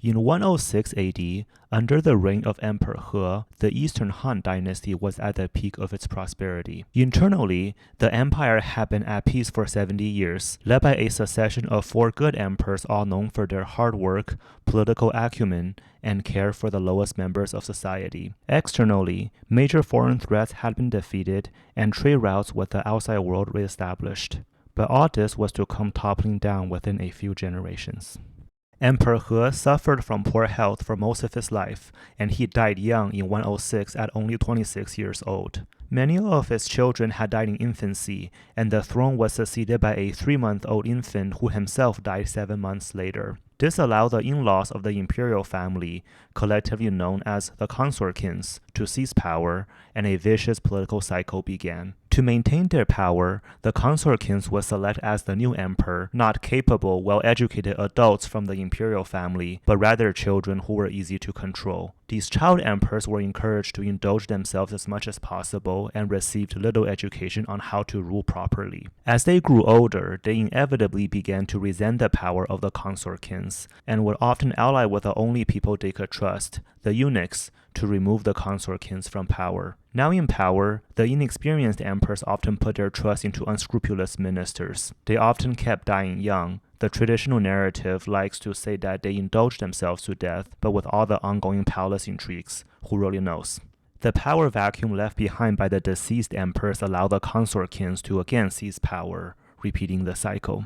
In 106 AD, under the reign of Emperor He, the Eastern Han Dynasty was at the peak of its prosperity. Internally, the empire had been at peace for 70 years, led by a succession of 4 good emperors all known for their hard work, political acumen, and care for the lowest members of society. Externally, major foreign threats had been defeated and trade routes with the outside world reestablished. But all this was to come toppling down within a few generations. Emperor He suffered from poor health for most of his life, and he died young in 106 at only 26 years old. Many of his children had died in infancy, and the throne was succeeded by a 3-month-old infant who himself died 7 months later. This allowed the in-laws of the imperial family, collectively known as the consortkins, to seize power, and a vicious political cycle began. To maintain their power, the consortkins would select as the new emperor not capable, well-educated adults from the imperial family, but rather children who were easy to control. These child emperors were encouraged to indulge themselves as much as possible and received little education on how to rule properly. As they grew older, they inevitably began to resent the power of the consortkins, and would often ally with the only people they could trust, the eunuchs, to remove the consortkins from power. Now in power, the inexperienced emperors often put their trust into unscrupulous ministers. They often kept dying young. The traditional narrative likes to say that they indulged themselves to death, but with all the ongoing palace intrigues, who really knows? The power vacuum left behind by the deceased emperors allowed the consortkins to again seize power, repeating the cycle.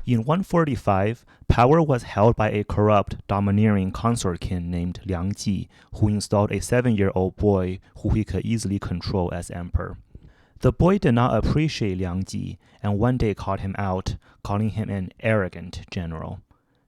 In 145, power was held by a corrupt, domineering consortkin named Liang Ji, who installed a 7-year-old boy who he could easily control as emperor. The boy did not appreciate Liang Ji, and one day called him out, calling him an arrogant general.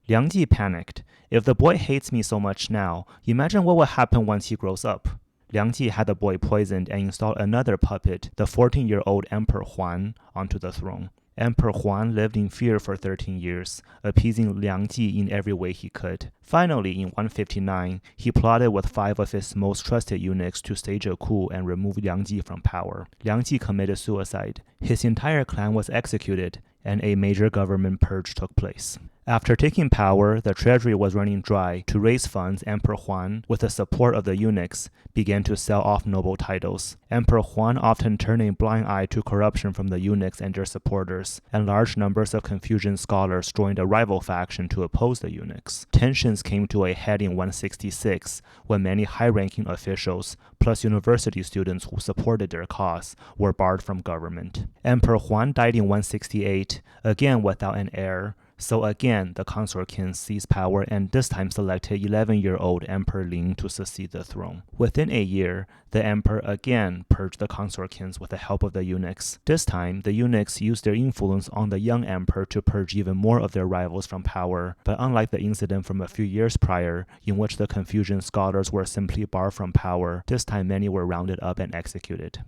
Liang Ji panicked. If the boy hates me so much now, imagine what will happen once he grows up. Liang Ji had the boy poisoned and installed another puppet, the 14-year-old Emperor Huan, onto the throne. Emperor Huan lived in fear for 13 years, appeasing Liang Ji in every way he could. Finally, in 159, he plotted with 5 of his most trusted eunuchs to stage a coup and remove Liang Ji from power. Liang Ji committed suicide. His entire clan was executed, and a major government purge took place. After taking power, the treasury was running dry. To raise funds, Emperor Huan, with the support of the eunuchs, began to sell off noble titles. Emperor Huan often turned a blind eye to corruption from the eunuchs and their supporters, and large numbers of Confucian scholars joined a rival faction to oppose the eunuchs. Tensions came to a head in 166, when many high-ranking officials, plus university students who supported their cause, were barred from government. Emperor Huan died in 168, again without an heir. So again, the consortkins seized power and this time selected 11-year-old Emperor Ling to succeed the throne. Within a year, the emperor again purged the consortkins with the help of the eunuchs. This time, the eunuchs used their influence on the young emperor to purge even more of their rivals from power. But unlike the incident from a few years prior, in which the Confucian scholars were simply barred from power, this time many were rounded up and executed.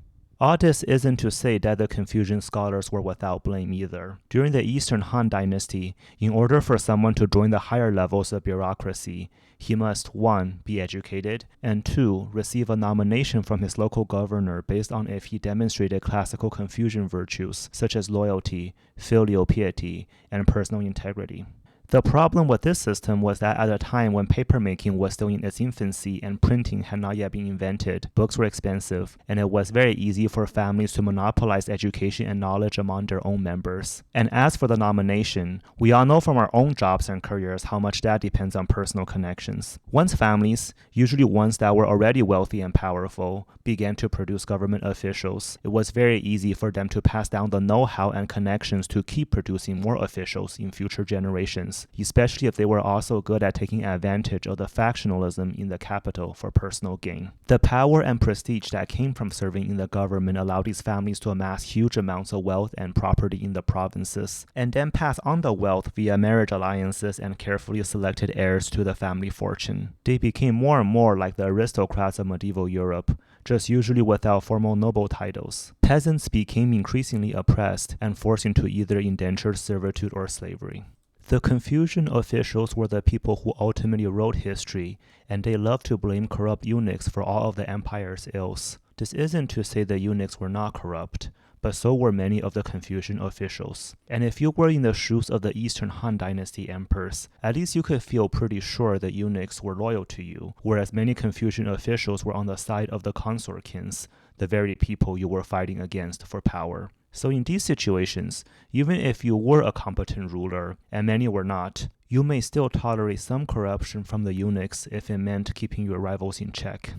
All this isn't to say that the Confucian scholars were without blame either. During the Eastern Han Dynasty, in order for someone to join the higher levels of bureaucracy, he must 1. Be educated, and 2. Receive a nomination from his local governor based on if he demonstrated classical Confucian virtues such as loyalty, filial piety, and personal integrity. The problem with this system was that at a time when papermaking was still in its infancy and printing had not yet been invented, books were expensive, and it was very easy for families to monopolize education and knowledge among their own members. And as for the nomination, we all know from our own jobs and careers how much that depends on personal connections. Once families, usually ones that were already wealthy and powerful, began to produce government officials, it was very easy for them to pass down the know-how and connections to keep producing more officials in future generations, especially if they were also good at taking advantage of the factionalism in the capital for personal gain. The power and prestige that came from serving in the government allowed these families to amass huge amounts of wealth and property in the provinces, and then pass on the wealth via marriage alliances and carefully selected heirs to the family fortune. They became more and more like the aristocrats of medieval Europe, just usually without formal noble titles. Peasants became increasingly oppressed and forced into either indentured servitude or slavery. The Confucian officials were the people who ultimately wrote history, and they loved to blame corrupt eunuchs for all of the empire's ills. This isn't to say the eunuchs were not corrupt, but so were many of the Confucian officials. And if you were in the shoes of the Eastern Han Dynasty emperors, at least you could feel pretty sure the eunuchs were loyal to you, whereas many Confucian officials were on the side of the consortkins, the very people you were fighting against for power. So in these situations, even if you were a competent ruler, and many were not, you may still tolerate some corruption from the eunuchs if it meant keeping your rivals in check.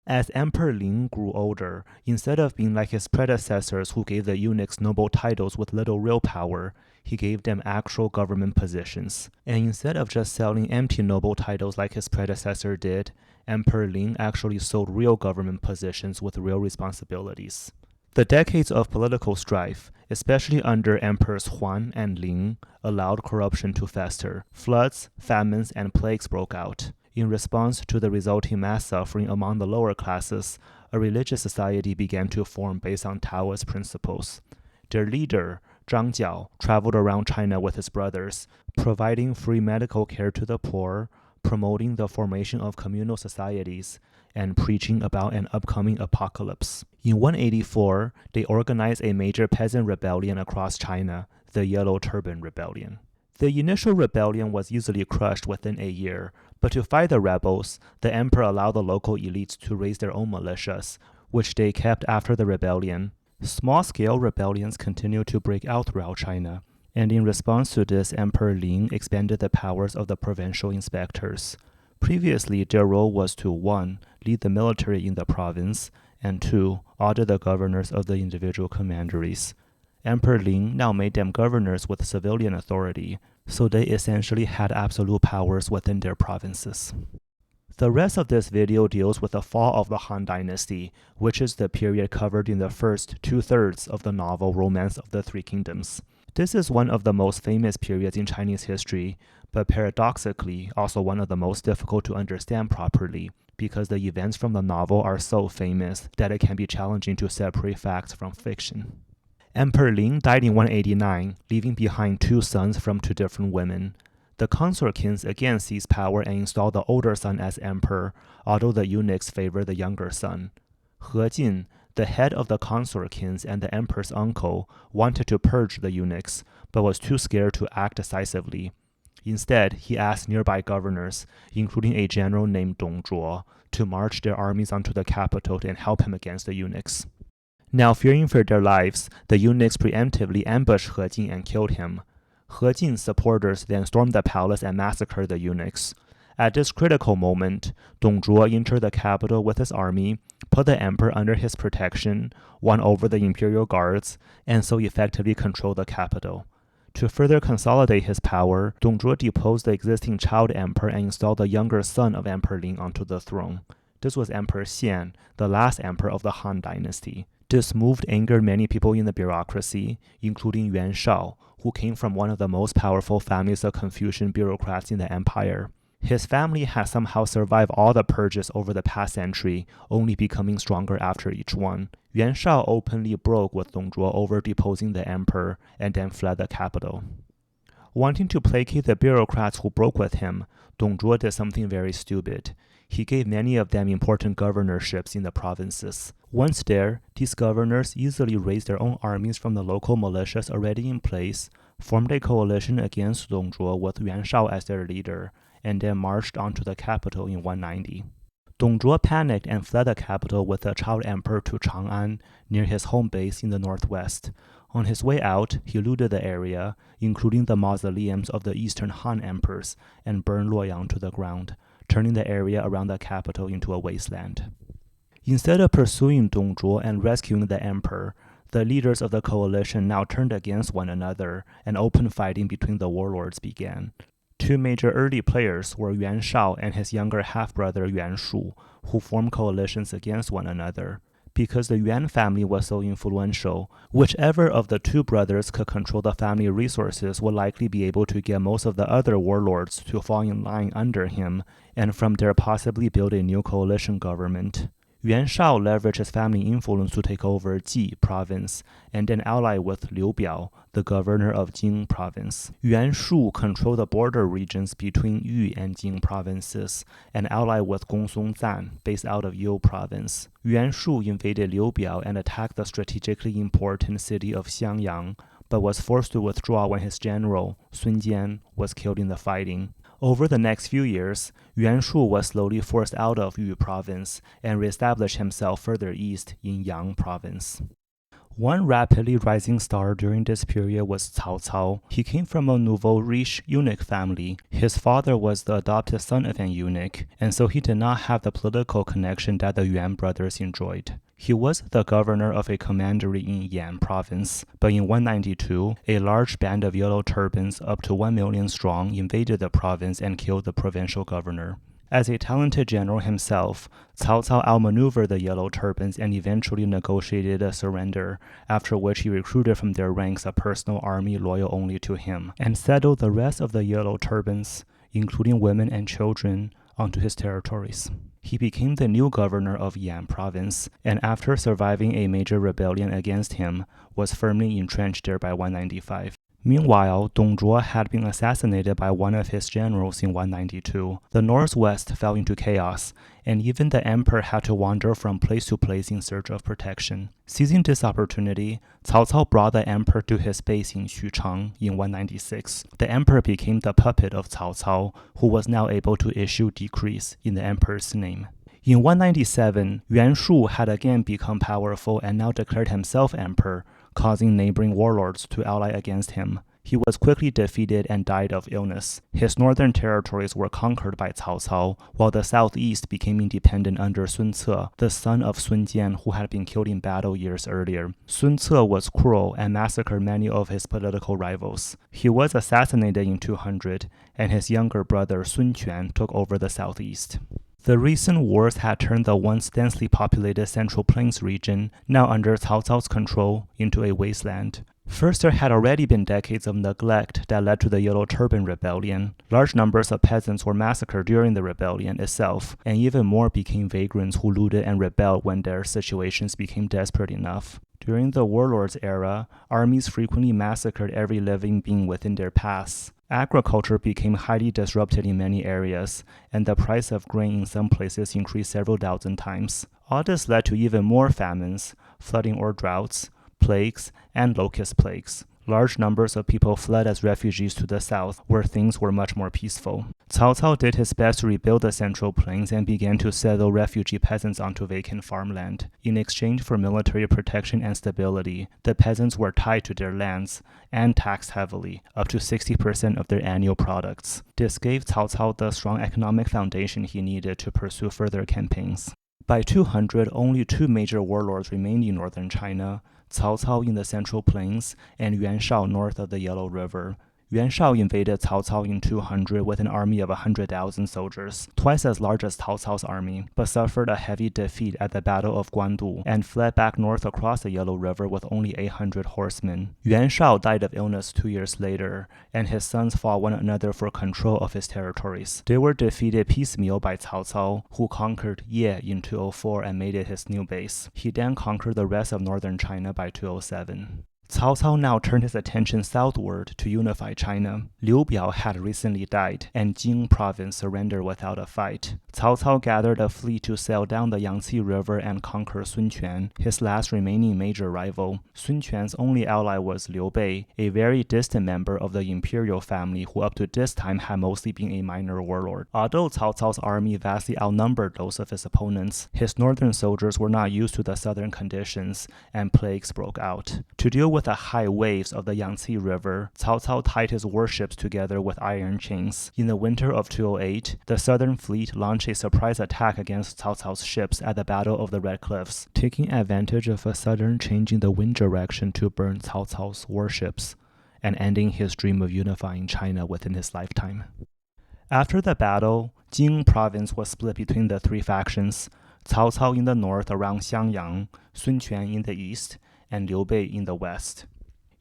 As Emperor Ling grew older, instead of being like his predecessors who gave the eunuchs noble titles with little real power, he gave them actual government positions. And instead of just selling empty noble titles like his predecessor did, Emperor Ling actually sold real government positions with real responsibilities. The decades of political strife, especially under Emperors Huan and Ling, allowed corruption to fester. Floods, famines, and plagues broke out. In response to the resulting mass suffering among the lower classes, a religious society began to form based on Taoist principles. Their leader, Cao Cao, traveled around China with his brothers, providing free medical care to the poor, promoting the formation of communal societies, and preaching about an upcoming apocalypse. In 184, they organized a major peasant rebellion across China, the Yellow Turban Rebellion. The initial rebellion was easily crushed within a year, but to fight the rebels, the emperor allowed the local elites to raise their own militias, which they kept after the rebellion. Small-scale rebellions continued to break out throughout China, and in response to this, Emperor Ling expanded the powers of the provincial inspectors. Previously, their role was to 1. Lead the military in the province, and 2. Order the governors of the individual commanderies. Emperor Ling now made them governors with civilian authority, so they essentially had absolute powers within their provinces. The rest of this video deals with the fall of the Han Dynasty, which is the period covered in the first 2/3 of the novel Romance of the Three Kingdoms. This is one of the most famous periods in Chinese history, but paradoxically also one of the most difficult to understand properly, because the events from the novel are so famous that it can be challenging to separate facts from fiction. Emperor Ling died in 189, leaving behind 2 sons from 2 different women. The consortkins again seized power and installed the older son as emperor, although the eunuchs favored the younger son. He Jin, the head of the consortkins and the emperor's uncle, wanted to purge the eunuchs, but was too scared to act decisively. Instead, he asked nearby governors, including a general named Dong Zhuo, to march their armies onto the capital and help him against the eunuchs. Now, fearing for their lives, the eunuchs preemptively ambushed He Jin and killed him. He Jin's supporters then stormed the palace and massacred the eunuchs. At this critical moment, Dong Zhuo entered the capital with his army, put the emperor under his protection, won over the imperial guards, and so effectively controlled the capital. To further consolidate his power, Dong Zhuo deposed the existing child emperor and installed the younger son of Emperor Ling onto the throne. This was Emperor Xian, the last emperor of the Han Dynasty. This move angered many people in the bureaucracy, including Yuan Shao, who came from one of the most powerful families of Confucian bureaucrats in the empire. His family had somehow survived all the purges over the past century, only becoming stronger after each one. Yuan Shao openly broke with Dong Zhuo over deposing the emperor and then fled the capital. Wanting to placate the bureaucrats who broke with him, Dong Zhuo did something very stupid. He gave many of them important governorships in the provinces. Once there, these governors easily raised their own armies from the local militias already in place, formed a coalition against Dong Zhuo with Yuan Shao as their leader, and then marched onto the capital in 190. Dong Zhuo panicked and fled the capital with the child emperor to Chang'an, near his home base in the northwest. On his way out, he looted the area, including the mausoleums of the Eastern Han emperors, and burned Luoyang to the ground, turning the area around the capital into a wasteland. Instead of pursuing Dong Zhuo and rescuing the emperor, the leaders of the coalition now turned against one another, and open fighting between the warlords began. 2 major early players were Yuan Shao and his younger half-brother Yuan Shu, who formed coalitions against one another. Because the Yuan family was so influential, whichever of the 2 brothers could control the family resources would likely be able to get most of the other warlords to fall in line under him, and from there possibly build a new coalition government. Yuan Shao leveraged his family influence to take over Ji province and then ally with Liu Biao, the governor of Jing province. Yuan Shu controlled the border regions between Yu and Jing provinces and allied with Gongsun Zan, based out of You province. Yuan Shu invaded Liu Biao and attacked the strategically important city of Xiangyang, but was forced to withdraw when his general, Sun Jian, was killed in the fighting. Over the next few years, Yuan Shu was slowly forced out of Yu province and reestablished himself further east in Yang province. One rapidly rising star during this period was Cao Cao. He came from a nouveau riche eunuch family. His father was the adopted son of an eunuch, and so he did not have the political connection that the Yuan brothers enjoyed. He was the governor of a commandery in Yan province, but in 192, a large band of yellow turbans up to 1 million strong invaded the province and killed the provincial governor. As a talented general himself, Cao Cao outmaneuvered the Yellow Turbans and eventually negotiated a surrender, after which he recruited from their ranks a personal army loyal only to him, and settled the rest of the Yellow Turbans, including women and children, onto his territories. He became the new governor of Yan province, and after surviving a major rebellion against him, was firmly entrenched there by 195. Meanwhile, Dong Zhuo had been assassinated by one of his generals in 192. The northwest fell into chaos, and even the emperor had to wander from place to place in search of protection. Seizing this opportunity, Cao Cao brought the emperor to his base in Xuchang in 196. The emperor became the puppet of Cao Cao, who was now able to issue decrees in the emperor's name. In 197, Yuan Shu had again become powerful and now declared himself emperor, causing neighboring warlords to ally against him. He was quickly defeated and died of illness. His northern territories were conquered by Cao Cao, while the southeast became independent under Sun Ce, the son of Sun Jian, who had been killed in battle years earlier. Sun Ce was cruel and massacred many of his political rivals. He was assassinated in 200, and his younger brother Sun Quan took over the southeast. The recent wars had turned the once densely populated Central Plains region, now under Cao Cao's control, into a wasteland. First, there had already been decades of neglect that led to the Yellow Turban Rebellion. Large numbers of peasants were massacred during the rebellion itself, and even more became vagrants who looted and rebelled when their situations became desperate enough. During the warlords era, armies frequently massacred every living being within their paths. Agriculture became highly disrupted in many areas, and the price of grain in some places increased several thousand times. All this led to even more famines, flooding or droughts, plagues, and locust plagues. Large numbers of people fled as refugees to the south, where things were much more peaceful. Cao Cao did his best to rebuild the Central Plains and began to settle refugee peasants onto vacant farmland. In exchange for military protection and stability, the peasants were tied to their lands and taxed heavily, up to 60% of their annual products. This gave Cao Cao the strong economic foundation he needed to pursue further campaigns. By 200, only two major warlords remained in northern China: Cao Cao in the Central Plains and Yuan Shao north of the Yellow River. Yuan Shao invaded Cao Cao in 200 with an army of 100,000 soldiers, twice as large as Cao Cao's army, but suffered a heavy defeat at the Battle of Guandu and fled back north across the Yellow River with only 800 horsemen. Yuan Shao died of illness 2 years later, and his sons fought one another for control of his territories. They were defeated piecemeal by Cao Cao, who conquered Ye in 204 and made it his new base. He then conquered the rest of northern China by 207. Cao Cao now turned his attention southward to unify China. Liu Biao had recently died, and Jing province surrendered without a fight. Cao Cao gathered a fleet to sail down the Yangtze River and conquer Sun Quan, his last remaining major rival. Sun Quan's only ally was Liu Bei, a very distant member of the imperial family who up to this time had mostly been a minor warlord. Although Cao Cao's army vastly outnumbered those of his opponents, his northern soldiers were not used to the southern conditions, and plagues broke out. To deal with the high waves of the Yangtze River, Cao Cao tied his warships together with iron chains. In the winter of 208, the southern fleet launched a surprise attack against Cao Cao's ships at the Battle of the Red Cliffs, taking advantage of a sudden change in the wind direction to burn Cao Cao's warships, and ending his dream of unifying China within his lifetime. After the battle, Jing province was split between the three factions: Cao Cao in the north around Xiangyang, Sun Quan in the east, and Liu Bei in the west.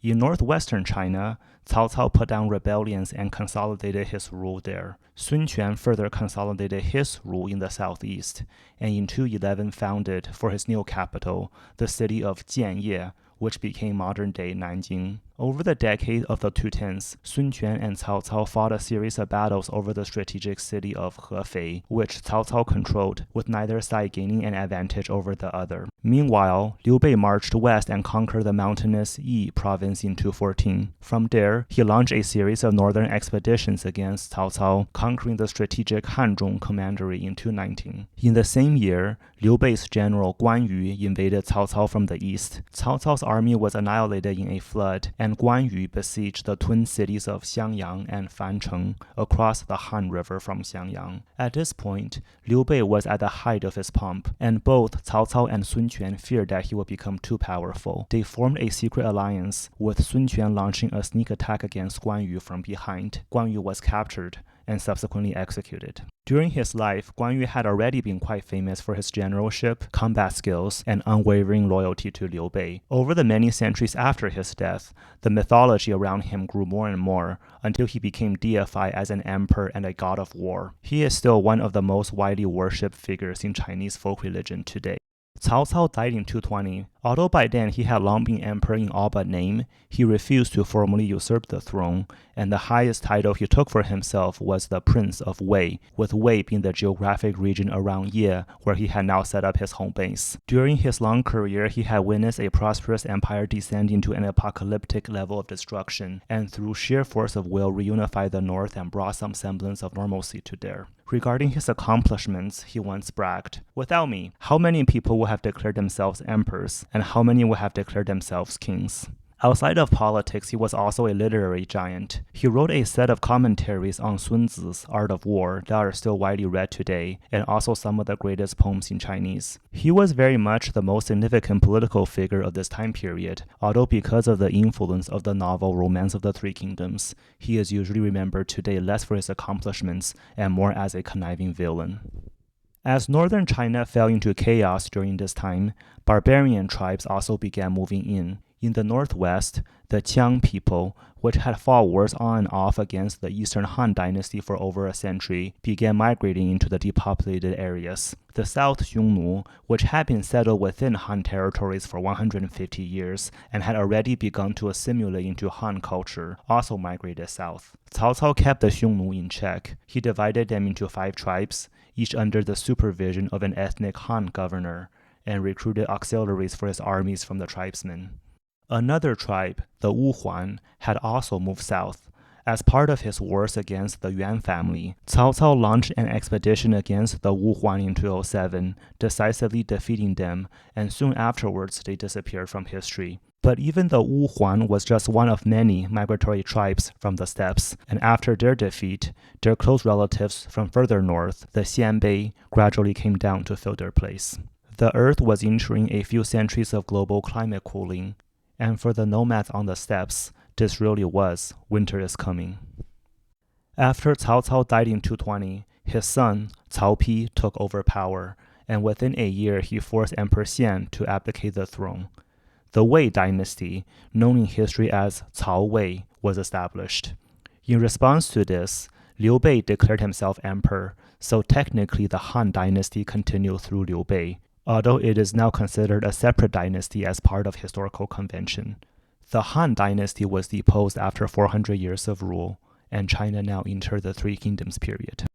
In northwestern China, Cao Cao put down rebellions and consolidated his rule there. Sun Quan further consolidated his rule in the southeast, and in 211 founded, for his new capital, the city of Jianye, which became modern-day Nanjing. Over the decade of the 210s, Sun Quan and Cao Cao fought a series of battles over the strategic city of Hefei, which Cao Cao controlled, with neither side gaining an advantage over the other. Meanwhile, Liu Bei marched west and conquered the mountainous Yi province in 214. From there, he launched a series of northern expeditions against Cao Cao, conquering the strategic Hanzhong commandery in 219. In the same year, Liu Bei's general Guan Yu invaded Cao Cao from the east. Cao Cao's army was annihilated in a flood, and Guan Yu besieged the twin cities of Xiangyang and Fancheng across the Han River from Xiangyang. At this point, Liu Bei was at the height of his pomp, and both Cao Cao and Sun Quan feared that he would become too powerful. They formed a secret alliance, with Sun Quan launching a sneak attack against Guan Yu from behind. Guan Yu was captured and subsequently executed. During his life, Guan Yu had already been quite famous for his generalship, combat skills, and unwavering loyalty to Liu Bei. Over the many centuries after his death, the mythology around him grew more and more until he became deified as an emperor and a god of war. He is still one of the most widely worshipped figures in Chinese folk religion today. Cao Cao died in 220. Although by then he had long been emperor in all but name, he refused to formally usurp the throne, and the highest title he took for himself was the Prince of Wei, with Wei being the geographic region around Ye, where he had now set up his home base. During his long career, he had witnessed a prosperous empire descend into an apocalyptic level of destruction, and through sheer force of will reunified the north and brought some semblance of normalcy to there. Regarding his accomplishments, he once bragged, "Without me, how many people would have declared themselves emperors, and how many would have declared themselves kings?" Outside of politics, he was also a literary giant. He wrote a set of commentaries on Sun Tzu's Art of War that are still widely read today, and also some of the greatest poems in Chinese. He was very much the most significant political figure of this time period, although because of the influence of the novel Romance of the Three Kingdoms, he is usually remembered today less for his accomplishments and more as a conniving villain. As northern China fell into chaos during this time, barbarian tribes also began moving in. In the northwest, the Qiang people, which had fought wars on and off against the Eastern Han Dynasty for over a century, began migrating into the depopulated areas. The South Xiongnu, which had been settled within Han territories for 150 years and had already begun to assimilate into Han culture, also migrated south. Cao Cao kept the Xiongnu in check. He divided them into 5 tribes, each under the supervision of an ethnic Han governor, and recruited auxiliaries for his armies from the tribesmen. Another tribe, the Huan, had also moved south. As part of his wars against the Yuan family, Cao Cao launched an expedition against the Huan in 207, decisively defeating them, and soon afterwards they disappeared from history. But even the Huan was just one of many migratory tribes from the steppes, and after their defeat, their close relatives from further north, the Xianbei, gradually came down to fill their place. The earth was entering a few centuries of global climate cooling, and for the nomads on the steppes, this really was winter is coming. After Cao Cao died in 220, his son, Cao Pi, took over power, and within a year he forced Emperor Xian to abdicate the throne. The Wei dynasty, known in history as Cao Wei, was established. In response to this, Liu Bei declared himself emperor, so technically the Han dynasty continued through Liu Bei, although it is now considered a separate dynasty as part of historical convention. The Han dynasty was deposed after 400 years of rule, and China now entered the Three Kingdoms period.